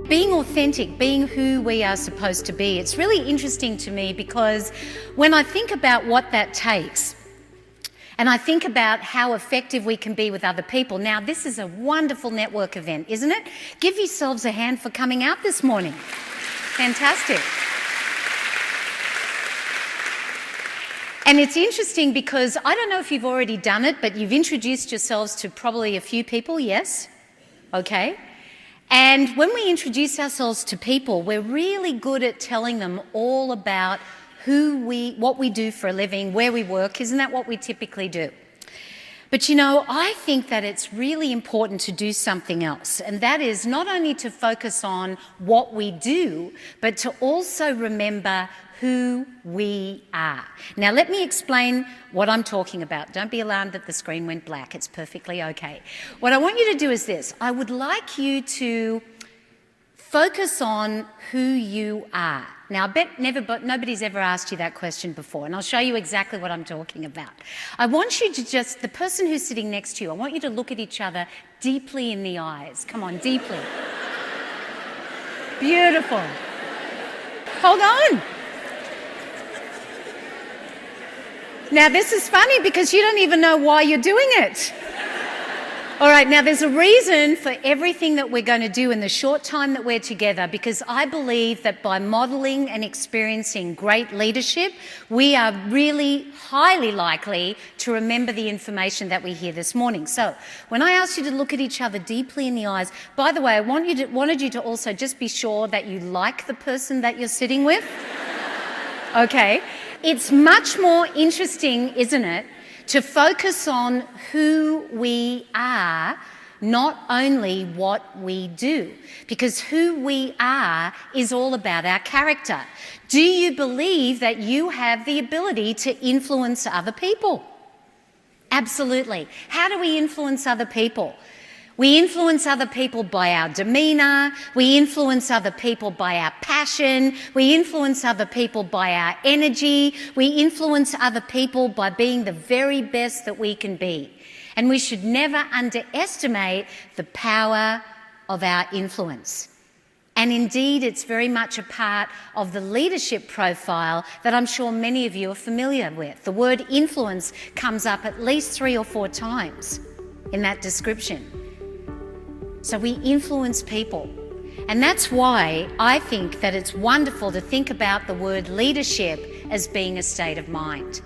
Being authentic, being who we are supposed to be. It's really interesting to me because when I think about what that takes, and I think about how effective we can be with other people. Now, this is a wonderful network event, isn't it? Give yourselves a hand for coming out this morning. Fantastic. And it's interesting because I don't know if you've already done it, but you've introduced yourselves to probably a few people, yes? Okay. And when we introduce ourselves to people, we're really good at telling them all about what we do for a living, where we work. Isn't that what we typically do? But you know, I think that it's really important to do something else, and that is not only to focus on what we do, but to also remember who we are. Now, let me explain what I'm talking about. Don't be alarmed that the screen went black. It's perfectly okay. What I want you to do is this. I would like you to focus on who you are. Now, I bet nobody's ever asked you that question before, and I'll show you exactly what I'm talking about. I want you to the person who's sitting next to you, I want you to look at each other deeply in the eyes. Come on, deeply. Beautiful. Hold on. Now, this is funny because you don't even know why you're doing it. All right, now there's a reason for everything that we're going to do in the short time that we're together, because I believe that by modelling and experiencing great leadership, we are really highly likely to remember the information that we hear this morning. So when I asked you to look at each other deeply in the eyes, by the way, I wanted you to also just be sure that you like the person that you're sitting with. Okay. It's much more interesting, isn't it, to focus on who we are, not only what we do, because who we are is all about our character. Do you believe that you have the ability to influence other people? Absolutely. How do we influence other people? We influence other people by our demeanour, we influence other people by our passion, we influence other people by our energy, we influence other people by being the very best that we can be. And we should never underestimate the power of our influence. And indeed, it's very much a part of the leadership profile that I'm sure many of you are familiar with. The word influence comes up at least 3 or 4 times in that description. So we influence people. And that's why I think that it's wonderful to think about the word leadership as being a state of mind.